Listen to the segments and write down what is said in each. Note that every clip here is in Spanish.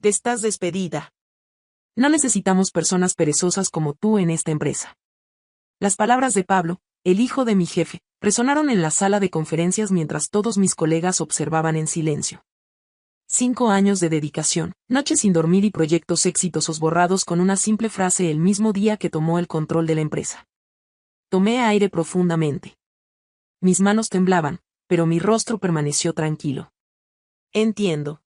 Estás despedida. No necesitamos personas perezosas como tú en esta empresa. Las palabras de Pablo, el hijo de mi jefe, resonaron en la sala de conferencias mientras todos mis colegas observaban en silencio. 5 años de dedicación, noches sin dormir y proyectos exitosos borrados con una simple frase el mismo día que tomó el control de la empresa. Tomé aire profundamente. Mis manos temblaban, pero mi rostro permaneció tranquilo. Entiendo.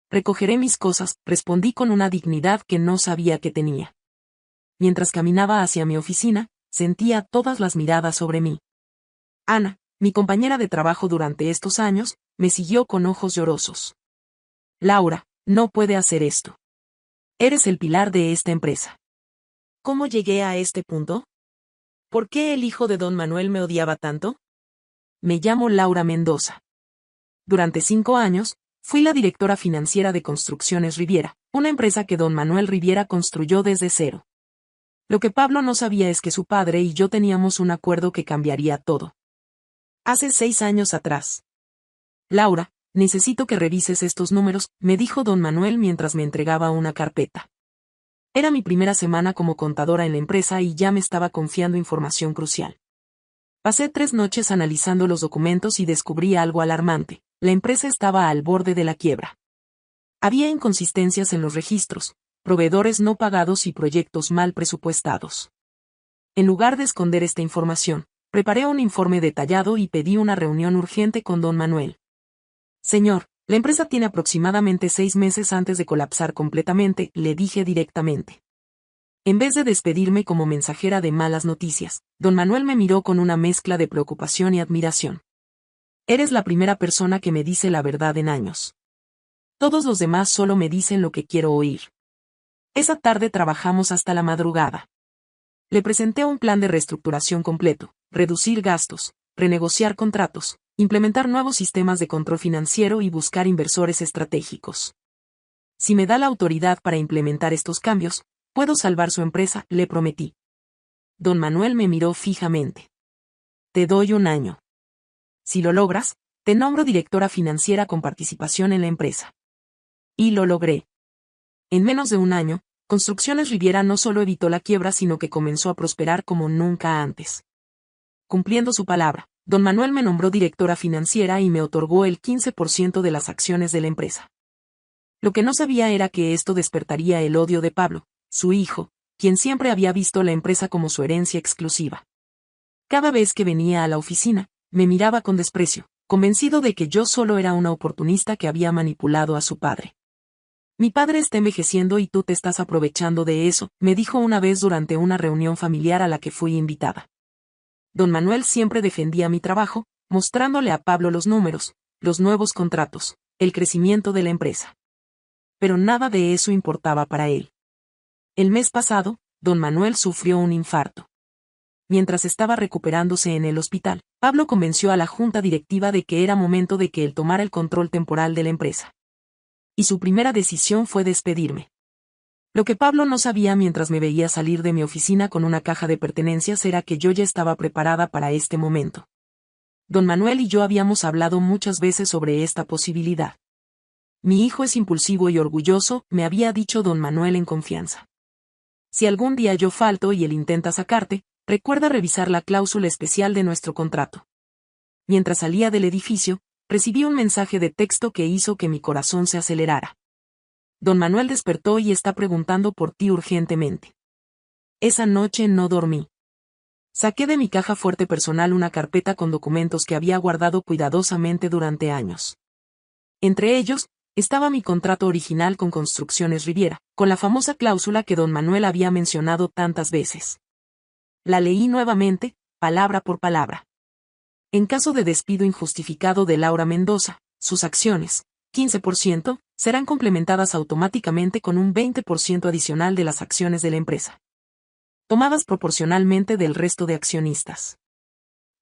Recogeré mis cosas, respondí con una dignidad que no sabía que tenía. Mientras caminaba hacia mi oficina, sentía todas las miradas sobre mí. Ana, mi compañera de trabajo durante estos años, me siguió con ojos llorosos. Laura, no puede hacer esto. Eres el pilar de esta empresa. ¿Cómo llegué a este punto? ¿Por qué el hijo de don Manuel me odiaba tanto? Me llamo Laura Mendoza. Durante 5 años, fui la directora financiera de Construcciones Riviera, una empresa que don Manuel Riviera construyó desde cero. Lo que Pablo no sabía es que su padre y yo teníamos un acuerdo que cambiaría todo. Hace 6 años atrás. Laura, necesito que revises estos números, me dijo don Manuel mientras me entregaba una carpeta. Era mi primera semana como contadora en la empresa y ya me estaba confiando información crucial. Pasé 3 noches analizando los documentos y descubrí algo alarmante. La empresa estaba al borde de la quiebra. Había inconsistencias en los registros, proveedores no pagados y proyectos mal presupuestados. En lugar de esconder esta información, preparé un informe detallado y pedí una reunión urgente con don Manuel. Señor, la empresa tiene aproximadamente 6 meses antes de colapsar completamente, le dije directamente. En vez de despedirme como mensajera de malas noticias, don Manuel me miró con una mezcla de preocupación y admiración. Eres la primera persona que me dice la verdad en años. Todos los demás solo me dicen lo que quiero oír. Esa tarde trabajamos hasta la madrugada. Le presenté un plan de reestructuración completo, reducir gastos, renegociar contratos, implementar nuevos sistemas de control financiero y buscar inversores estratégicos. Si me da la autoridad para implementar estos cambios, puedo salvar su empresa, le prometí. Don Manuel me miró fijamente. Te doy 1 año. Si lo logras, te nombro directora financiera con participación en la empresa. Y lo logré. En menos de 1 año, Construcciones Riviera no solo evitó la quiebra sino que comenzó a prosperar como nunca antes. Cumpliendo su palabra, don Manuel me nombró directora financiera y me otorgó el 15% de las acciones de la empresa. Lo que no sabía era que esto despertaría el odio de Pablo, su hijo, quien siempre había visto la empresa como su herencia exclusiva. Cada vez que venía a la oficina, me miraba con desprecio, convencido de que yo solo era una oportunista que había manipulado a su padre. Mi padre está envejeciendo y tú te estás aprovechando de eso, me dijo una vez durante una reunión familiar a la que fui invitada. Don Manuel siempre defendía mi trabajo, mostrándole a Pablo los números, los nuevos contratos, el crecimiento de la empresa. Pero nada de eso importaba para él. El mes pasado, don Manuel sufrió un infarto. Mientras estaba recuperándose en el hospital, Pablo convenció a la junta directiva de que era momento de que él tomara el control temporal de la empresa. Y su primera decisión fue despedirme. Lo que Pablo no sabía mientras me veía salir de mi oficina con una caja de pertenencias era que yo ya estaba preparada para este momento. Don Manuel y yo habíamos hablado muchas veces sobre esta posibilidad. Mi hijo es impulsivo y orgulloso, me había dicho don Manuel en confianza. Si algún día yo falto y él intenta sacarte, recuerda revisar la cláusula especial de nuestro contrato. Mientras salía del edificio, recibí un mensaje de texto que hizo que mi corazón se acelerara. Don Manuel despertó y está preguntando por ti urgentemente. Esa noche no dormí. Saqué de mi caja fuerte personal una carpeta con documentos que había guardado cuidadosamente durante años. Entre ellos, estaba mi contrato original con Construcciones Riviera, con la famosa cláusula que don Manuel había mencionado tantas veces. La leí nuevamente, palabra por palabra. En caso de despido injustificado de Laura Mendoza, sus acciones, 15%, serán complementadas automáticamente con un 20% adicional de las acciones de la empresa, tomadas proporcionalmente del resto de accionistas.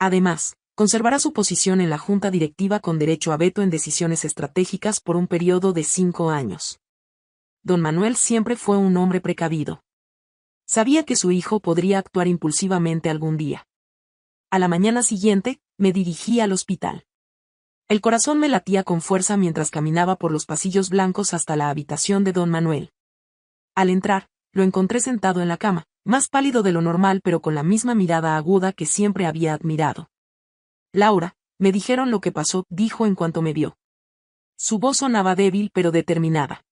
Además, conservará su posición en la junta directiva con derecho a veto en decisiones estratégicas por un periodo de 5 años. Don Manuel siempre fue un hombre precavido. Sabía que su hijo podría actuar impulsivamente algún día. A la mañana siguiente, me dirigí al hospital. El corazón me latía con fuerza mientras caminaba por los pasillos blancos hasta la habitación de don Manuel. Al entrar, lo encontré sentado en la cama, más pálido de lo normal pero con la misma mirada aguda que siempre había admirado. Laura, me dijeron lo que pasó, dijo en cuanto me vio. Su voz sonaba débil pero determinada.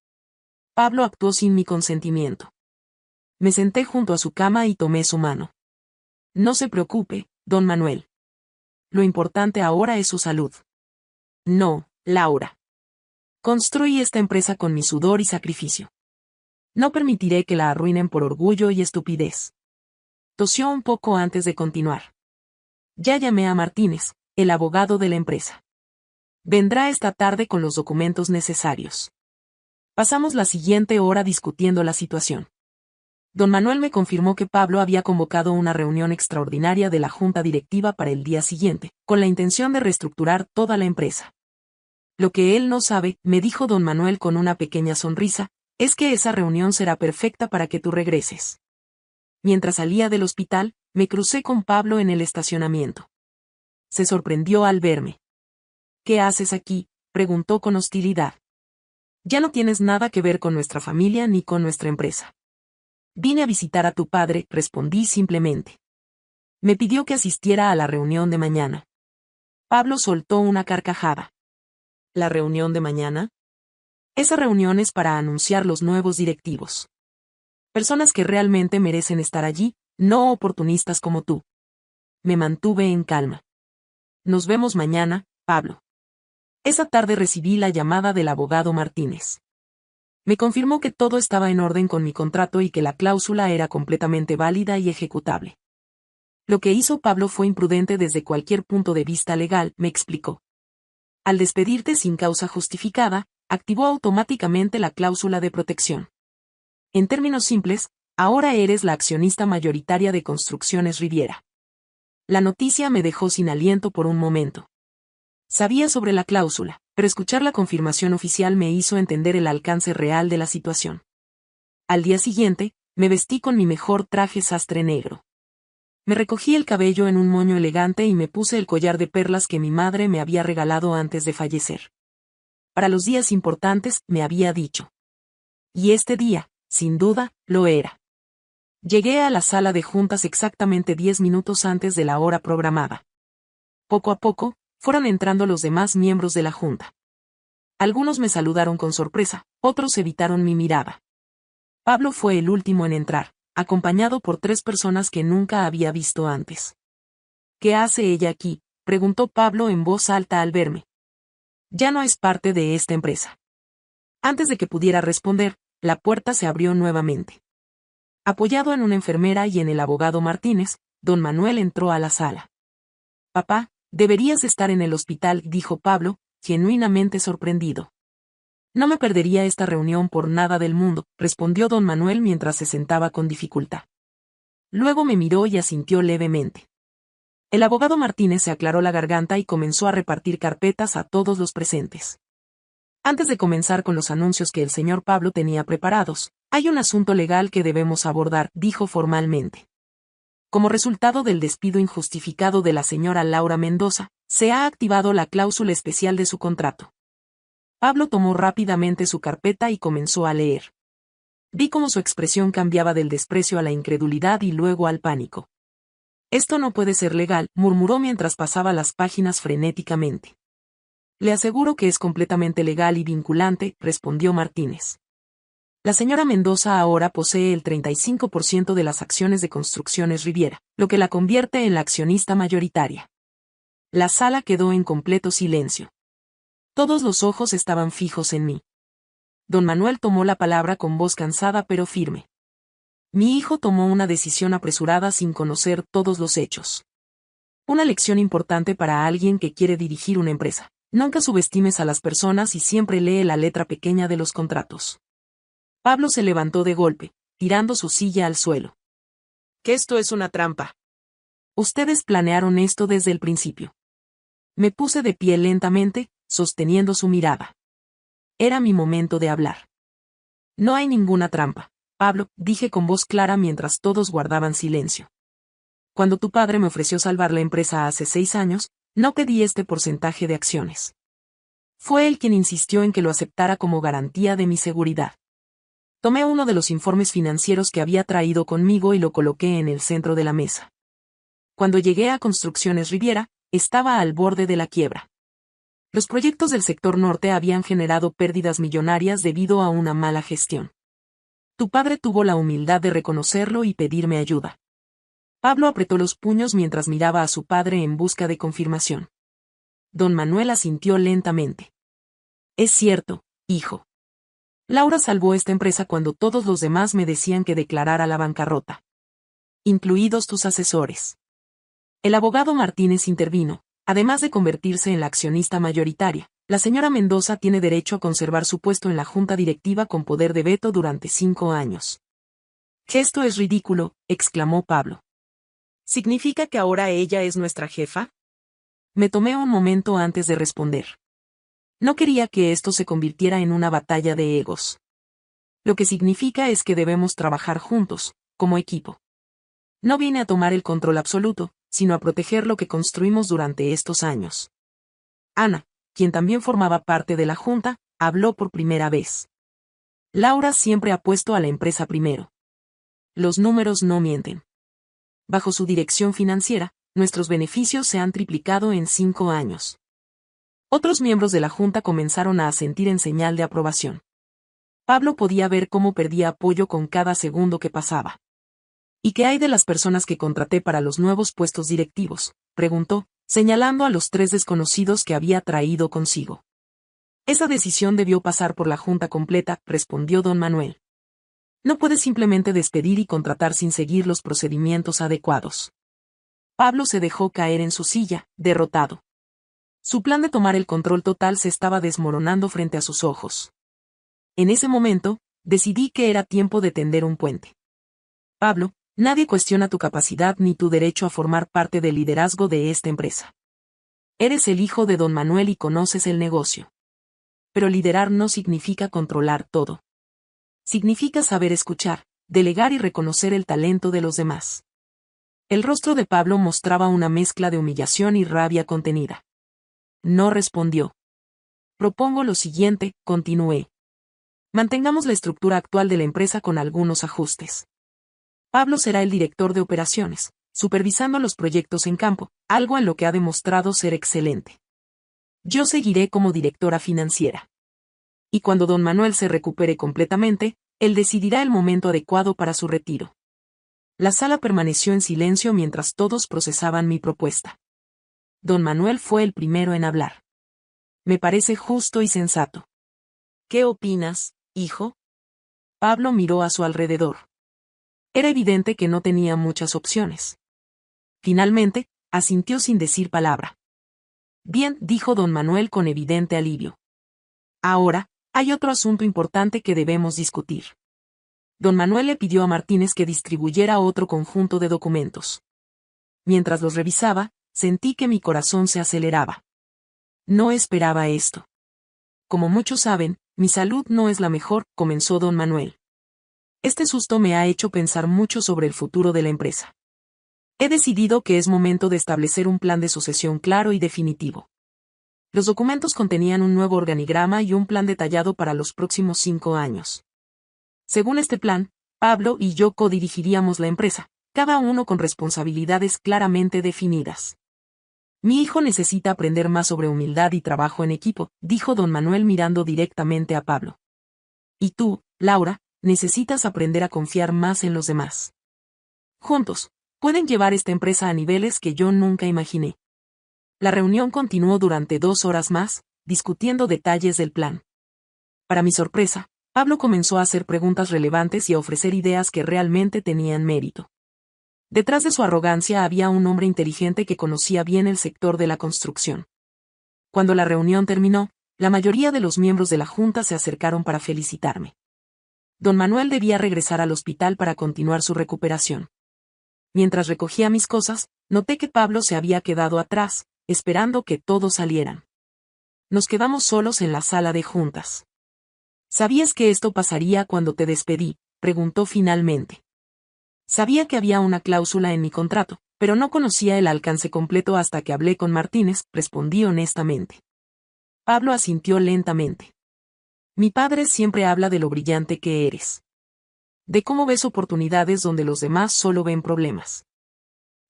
Pablo actuó sin mi consentimiento. Me senté junto a su cama y tomé su mano. No se preocupe, don Manuel. Lo importante ahora es su salud. No, Laura. Construí esta empresa con mi sudor y sacrificio. No permitiré que la arruinen por orgullo y estupidez. Tosió un poco antes de continuar. Ya llamé a Martínez, el abogado de la empresa. Vendrá esta tarde con los documentos necesarios. Pasamos la siguiente hora discutiendo la situación. Don Manuel me confirmó que Pablo había convocado una reunión extraordinaria de la junta directiva para el día siguiente, con la intención de reestructurar toda la empresa. Lo que él no sabe, me dijo don Manuel con una pequeña sonrisa, es que esa reunión será perfecta para que tú regreses. Mientras salía del hospital, me crucé con Pablo en el estacionamiento. Se sorprendió al verme. ¿Qué haces aquí?, preguntó con hostilidad. Ya no tienes nada que ver con nuestra familia ni con nuestra empresa. Vine a visitar a tu padre, respondí simplemente. Me pidió que asistiera a la reunión de mañana. Pablo soltó una carcajada. ¿La reunión de mañana? Esa reunión es para anunciar los nuevos directivos. Personas que realmente merecen estar allí, no oportunistas como tú. Me mantuve en calma. Nos vemos mañana, Pablo. Esa tarde recibí la llamada del abogado Martínez. Me confirmó que todo estaba en orden con mi contrato y que la cláusula era completamente válida y ejecutable. Lo que hizo Pablo fue imprudente desde cualquier punto de vista legal, me explicó. Al despedirte sin causa justificada, activó automáticamente la cláusula de protección. En términos simples, ahora eres la accionista mayoritaria de Construcciones Riviera. La noticia me dejó sin aliento por un momento. Sabía sobre la cláusula, pero escuchar la confirmación oficial me hizo entender el alcance real de la situación. Al día siguiente, me vestí con mi mejor traje sastre negro. Me recogí el cabello en un moño elegante y me puse el collar de perlas que mi madre me había regalado antes de fallecer. Para los días importantes, me había dicho. Y este día, sin duda, lo era. Llegué a la sala de juntas exactamente 10 minutos antes de la hora programada. Poco a poco, fueron entrando los demás miembros de la junta. Algunos me saludaron con sorpresa, otros evitaron mi mirada. Pablo fue el último en entrar, acompañado por 3 personas que nunca había visto antes. ¿Qué hace ella aquí?, preguntó Pablo en voz alta al verme. Ya no es parte de esta empresa. Antes de que pudiera responder, la puerta se abrió nuevamente. Apoyado en una enfermera y en el abogado Martínez, don Manuel entró a la sala. Papá, deberías estar en el hospital, dijo Pablo, genuinamente sorprendido. No me perdería esta reunión por nada del mundo, respondió don Manuel mientras se sentaba con dificultad. Luego me miró y asintió levemente. El abogado Martínez se aclaró la garganta y comenzó a repartir carpetas a todos los presentes. Antes de comenzar con los anuncios que el señor Pablo tenía preparados, hay un asunto legal que debemos abordar, dijo formalmente. Como resultado del despido injustificado de la señora Laura Mendoza, se ha activado la cláusula especial de su contrato. Pablo tomó rápidamente su carpeta y comenzó a leer. Vi cómo su expresión cambiaba del desprecio a la incredulidad y luego al pánico. Esto no puede ser legal, murmuró mientras pasaba las páginas frenéticamente. Le aseguro que es completamente legal y vinculante, respondió Martínez. La señora Mendoza ahora posee el 35% de las acciones de Construcciones Riviera, lo que la convierte en la accionista mayoritaria. La sala quedó en completo silencio. Todos los ojos estaban fijos en mí. Don Manuel tomó la palabra con voz cansada pero firme. Mi hijo tomó una decisión apresurada sin conocer todos los hechos. Una lección importante para alguien que quiere dirigir una empresa. Nunca subestimes a las personas y siempre lee la letra pequeña de los contratos. Pablo se levantó de golpe, tirando su silla al suelo. Que esto es una trampa. Ustedes planearon esto desde el principio. Me puse de pie lentamente, sosteniendo su mirada. Era mi momento de hablar. No hay ninguna trampa, Pablo, dije con voz clara mientras todos guardaban silencio. Cuando tu padre me ofreció salvar la empresa hace 6 años, no pedí este porcentaje de acciones. Fue él quien insistió en que lo aceptara como garantía de mi seguridad. Tomé uno de los informes financieros que había traído conmigo y lo coloqué en el centro de la mesa. Cuando llegué a Construcciones Riviera, estaba al borde de la quiebra. Los proyectos del sector norte habían generado pérdidas millonarias debido a una mala gestión. Tu padre tuvo la humildad de reconocerlo y pedirme ayuda. Pablo apretó los puños mientras miraba a su padre en busca de confirmación. Don Manuel asintió lentamente. Es cierto, hijo. Laura salvó esta empresa cuando todos los demás me decían que declarara la bancarrota. Incluidos tus asesores. El abogado Martínez intervino. Además de convertirse en la accionista mayoritaria, la señora Mendoza tiene derecho a conservar su puesto en la junta directiva con poder de veto durante 5 años. Esto es ridículo, exclamó Pablo. ¿Significa que ahora ella es nuestra jefa? Me tomé un momento antes de responder. No quería que esto se convirtiera en una batalla de egos. Lo que significa es que debemos trabajar juntos, como equipo. No vine a tomar el control absoluto, sino a proteger lo que construimos durante estos años. Ana, quien también formaba parte de la junta, habló por primera vez. Laura siempre ha puesto a la empresa primero. Los números no mienten. Bajo su dirección financiera, nuestros beneficios se han triplicado en 5 años. Otros miembros de la junta comenzaron a asentir en señal de aprobación. Pablo podía ver cómo perdía apoyo con cada segundo que pasaba. ¿Y qué hay de las personas que contraté para los nuevos puestos directivos?, preguntó, señalando a los 3 desconocidos que había traído consigo. Esa decisión debió pasar por la junta completa, respondió don Manuel. No puedes simplemente despedir y contratar sin seguir los procedimientos adecuados. Pablo se dejó caer en su silla, derrotado. Su plan de tomar el control total se estaba desmoronando frente a sus ojos. En ese momento, decidí que era tiempo de tender un puente. Pablo, nadie cuestiona tu capacidad ni tu derecho a formar parte del liderazgo de esta empresa. Eres el hijo de don Manuel y conoces el negocio. Pero liderar no significa controlar todo. Significa saber escuchar, delegar y reconocer el talento de los demás. El rostro de Pablo mostraba una mezcla de humillación y rabia contenida. No respondió. Propongo lo siguiente, continué. Mantengamos la estructura actual de la empresa con algunos ajustes. Pablo será el director de operaciones, supervisando los proyectos en campo, algo en lo que ha demostrado ser excelente. Yo seguiré como directora financiera. Y cuando don Manuel se recupere completamente, él decidirá el momento adecuado para su retiro. La sala permaneció en silencio mientras todos procesaban mi propuesta. Don Manuel fue el primero en hablar. Me parece justo y sensato. ¿Qué opinas, hijo? Pablo miró a su alrededor. Era evidente que no tenía muchas opciones. Finalmente, asintió sin decir palabra. Bien, dijo don Manuel con evidente alivio. Ahora, hay otro asunto importante que debemos discutir. Don Manuel le pidió a Martínez que distribuyera otro conjunto de documentos. Mientras los revisaba, sentí que mi corazón se aceleraba. No esperaba esto. Como muchos saben, mi salud no es la mejor, comenzó don Manuel. Este susto me ha hecho pensar mucho sobre el futuro de la empresa. He decidido que es momento de establecer un plan de sucesión claro y definitivo. Los documentos contenían un nuevo organigrama y un plan detallado para los próximos 5 años. Según este plan, Pablo y yo codirigiríamos la empresa, cada uno con responsabilidades claramente definidas. Mi hijo necesita aprender más sobre humildad y trabajo en equipo, dijo don Manuel mirando directamente a Pablo. Y tú, Laura, necesitas aprender a confiar más en los demás. Juntos, pueden llevar esta empresa a niveles que yo nunca imaginé. La reunión continuó durante 2 horas más, discutiendo detalles del plan. Para mi sorpresa, Pablo comenzó a hacer preguntas relevantes y a ofrecer ideas que realmente tenían mérito. Detrás de su arrogancia había un hombre inteligente que conocía bien el sector de la construcción. Cuando la reunión terminó, la mayoría de los miembros de la junta se acercaron para felicitarme. Don Manuel debía regresar al hospital para continuar su recuperación. Mientras recogía mis cosas, noté que Pablo se había quedado atrás, esperando que todos salieran. Nos quedamos solos en la sala de juntas. ¿Sabías que esto pasaría cuando te despedí?, preguntó finalmente. Sabía que había una cláusula en mi contrato, pero no conocía el alcance completo hasta que hablé con Martínez, respondí honestamente. Pablo asintió lentamente. Mi padre siempre habla de lo brillante que eres. De cómo ves oportunidades donde los demás solo ven problemas.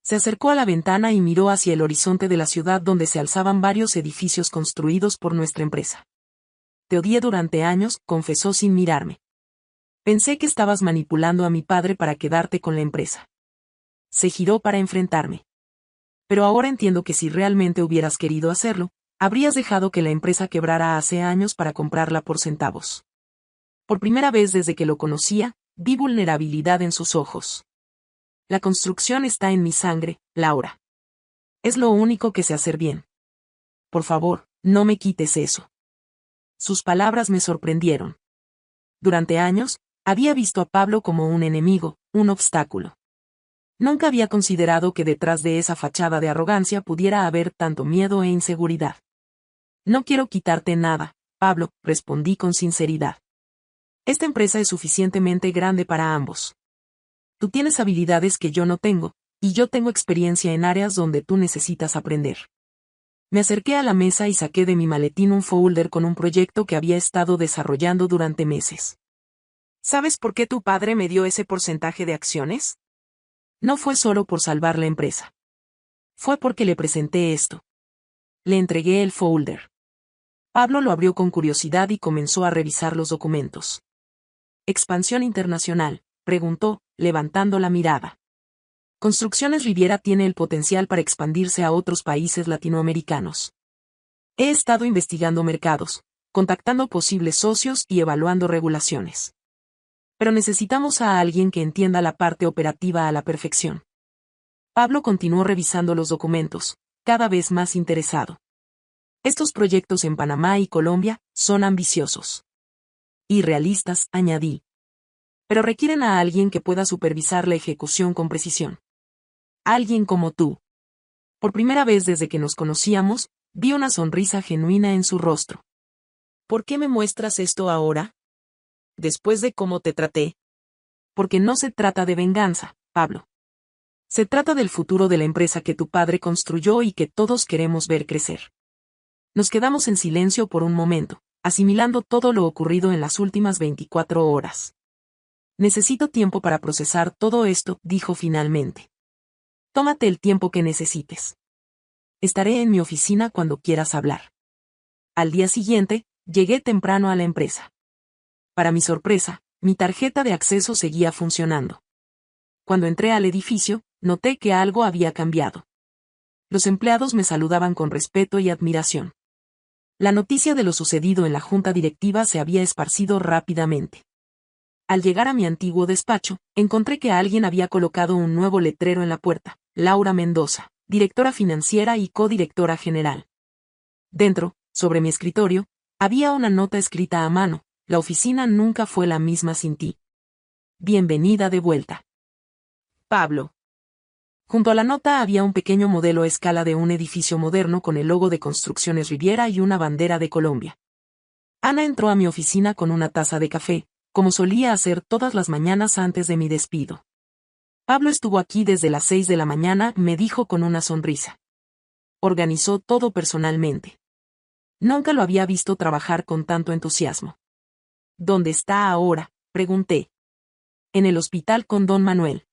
Se acercó a la ventana y miró hacia el horizonte de la ciudad donde se alzaban varios edificios construidos por nuestra empresa. Te odié durante años, confesó sin mirarme. Pensé que estabas manipulando a mi padre para quedarte con la empresa. Se giró para enfrentarme. Pero ahora entiendo que si realmente hubieras querido hacerlo, habrías dejado que la empresa quebrara hace años para comprarla por centavos. Por primera vez desde que lo conocía, vi vulnerabilidad en sus ojos. La construcción está en mi sangre, Laura. Es lo único que sé hacer bien. Por favor, no me quites eso. Sus palabras me sorprendieron. Durante años, había visto a Pablo como un enemigo, un obstáculo. Nunca había considerado que detrás de esa fachada de arrogancia pudiera haber tanto miedo e inseguridad. No quiero quitarte nada, Pablo, respondí con sinceridad. Esta empresa es suficientemente grande para ambos. Tú tienes habilidades que yo no tengo, y yo tengo experiencia en áreas donde tú necesitas aprender. Me acerqué a la mesa y saqué de mi maletín un folder con un proyecto que había estado desarrollando durante meses. ¿Sabes por qué tu padre me dio ese porcentaje de acciones? No fue solo por salvar la empresa. Fue porque le presenté esto. Le entregué el folder. Pablo lo abrió con curiosidad y comenzó a revisar los documentos. ¿Expansión internacional?, preguntó, levantando la mirada. Construcciones Riviera tiene el potencial para expandirse a otros países latinoamericanos. He estado investigando mercados, contactando posibles socios y evaluando regulaciones. Pero necesitamos a alguien que entienda la parte operativa a la perfección. Pablo continuó revisando los documentos, cada vez más interesado. Estos proyectos en Panamá y Colombia son ambiciosos. Y realistas, añadí. Pero requieren a alguien que pueda supervisar la ejecución con precisión. Alguien como tú. Por primera vez desde que nos conocíamos, vi una sonrisa genuina en su rostro. ¿Por qué me muestras esto ahora? Después de cómo te traté. Porque no se trata de venganza, Pablo. Se trata del futuro de la empresa que tu padre construyó y que todos queremos ver crecer. Nos quedamos en silencio por un momento, asimilando todo lo ocurrido en las últimas 24 horas. Necesito tiempo para procesar todo esto, dijo finalmente. Tómate el tiempo que necesites. Estaré en mi oficina cuando quieras hablar. Al día siguiente, llegué temprano a la empresa. Para mi sorpresa, mi tarjeta de acceso seguía funcionando. Cuando entré al edificio, noté que algo había cambiado. Los empleados me saludaban con respeto y admiración. La noticia de lo sucedido en la junta directiva se había esparcido rápidamente. Al llegar a mi antiguo despacho, encontré que alguien había colocado un nuevo letrero en la puerta: Laura Mendoza, directora financiera y codirectora general. Dentro, sobre mi escritorio, había una nota escrita a mano: la oficina nunca fue la misma sin ti. Bienvenida de vuelta. Pablo. Junto a la nota había un pequeño modelo a escala de un edificio moderno con el logo de Construcciones Riviera y una bandera de Colombia. Ana entró a mi oficina con una taza de café, como solía hacer todas las mañanas antes de mi despido. Pablo estuvo aquí desde las 6 de la mañana, me dijo con una sonrisa. Organizó todo personalmente. Nunca lo había visto trabajar con tanto entusiasmo. ¿Dónde está ahora?, pregunté. En el hospital con don Manuel.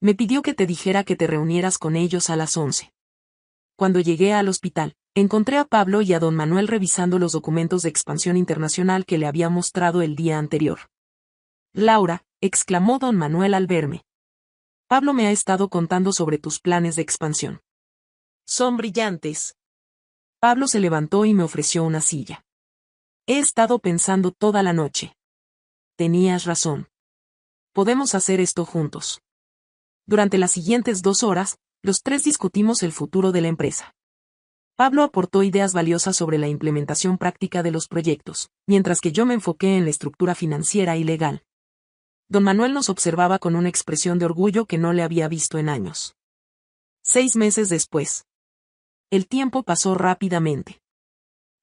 Me pidió que te dijera que te reunieras con ellos a las 11. Cuando llegué al hospital, encontré a Pablo y a don Manuel revisando los documentos de expansión internacional que le había mostrado el día anterior. Laura, exclamó don Manuel al verme. Pablo me ha estado contando sobre tus planes de expansión. Son brillantes. Pablo se levantó y me ofreció una silla. He estado pensando toda la noche. Tenías razón. Podemos hacer esto juntos. Durante las siguientes 2 horas, los tres discutimos el futuro de la empresa. Pablo aportó ideas valiosas sobre la implementación práctica de los proyectos, mientras que yo me enfoqué en la estructura financiera y legal. Don Manuel nos observaba con una expresión de orgullo que no le había visto en años. 6 meses después. El tiempo pasó rápidamente.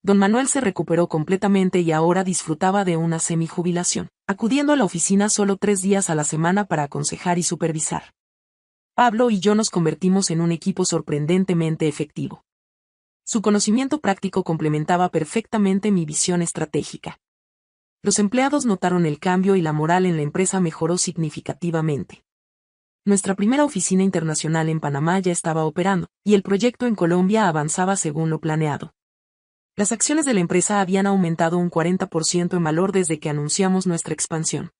Don Manuel se recuperó completamente y ahora disfrutaba de una semijubilación, acudiendo a la oficina solo 3 días a la semana para aconsejar y supervisar. Pablo y yo nos convertimos en un equipo sorprendentemente efectivo. Su conocimiento práctico complementaba perfectamente mi visión estratégica. Los empleados notaron el cambio y la moral en la empresa mejoró significativamente. Nuestra primera oficina internacional en Panamá ya estaba operando, y el proyecto en Colombia avanzaba según lo planeado. Las acciones de la empresa habían aumentado un 40% en valor desde que anunciamos nuestra expansión.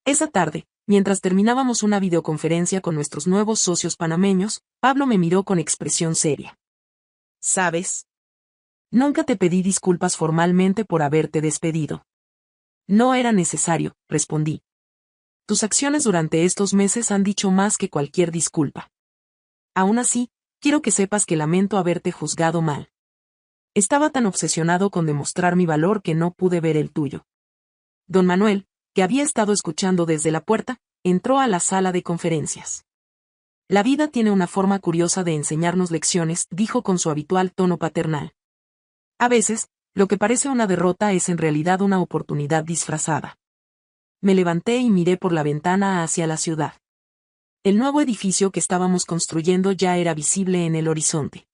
Esa tarde, mientras terminábamos una videoconferencia con nuestros nuevos socios panameños, Pablo me miró con expresión seria. ¿Sabes? Nunca te pedí disculpas formalmente por haberte despedido. No era necesario, respondí. Tus acciones durante estos meses han dicho más que cualquier disculpa. Aún así, quiero que sepas que lamento haberte juzgado mal. Estaba tan obsesionado con demostrar mi valor que no pude ver el tuyo. Don Manuel, que había estado escuchando desde la puerta, entró a la sala de conferencias. La vida tiene una forma curiosa de enseñarnos lecciones, dijo con su habitual tono paternal. A veces, lo que parece una derrota es en realidad una oportunidad disfrazada. Me levanté y miré por la ventana hacia la ciudad. El nuevo edificio que estábamos construyendo ya era visible en el horizonte.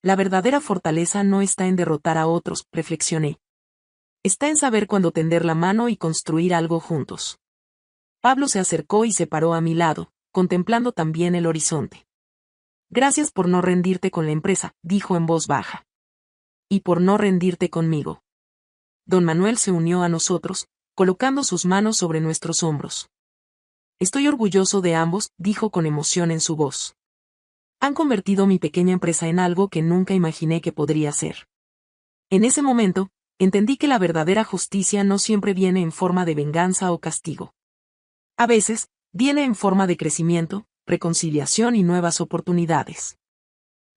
La verdadera fortaleza no está en derrotar a otros, reflexioné. Está en saber cuándo tender la mano y construir algo juntos. Pablo se acercó y se paró a mi lado, contemplando también el horizonte. Gracias por no rendirte con la empresa, dijo en voz baja. Y por no rendirte conmigo. Don Manuel se unió a nosotros, colocando sus manos sobre nuestros hombros. Estoy orgulloso de ambos, dijo con emoción en su voz. Han convertido mi pequeña empresa en algo que nunca imaginé que podría ser. En ese momento, entendí que la verdadera justicia no siempre viene en forma de venganza o castigo. A veces, viene en forma de crecimiento, reconciliación y nuevas oportunidades.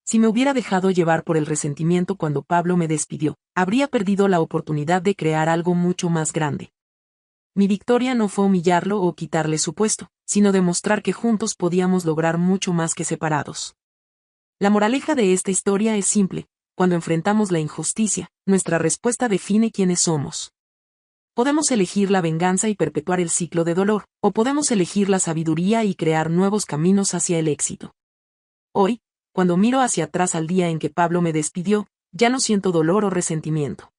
Si me hubiera dejado llevar por el resentimiento cuando Pablo me despidió, habría perdido la oportunidad de crear algo mucho más grande. Mi victoria no fue humillarlo o quitarle su puesto, sino demostrar que juntos podíamos lograr mucho más que separados. La moraleja de esta historia es simple: cuando enfrentamos la injusticia, nuestra respuesta define quiénes somos. Podemos elegir la venganza y perpetuar el ciclo de dolor, o podemos elegir la sabiduría y crear nuevos caminos hacia el éxito. Hoy, cuando miro hacia atrás al día en que Pablo me despidió, ya no siento dolor o resentimiento.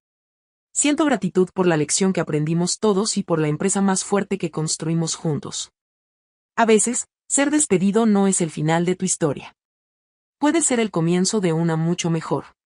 Siento gratitud por la lección que aprendimos todos y por la empresa más fuerte que construimos juntos. A veces, ser despedido no es el final de tu historia. Puede ser el comienzo de una mucho mejor.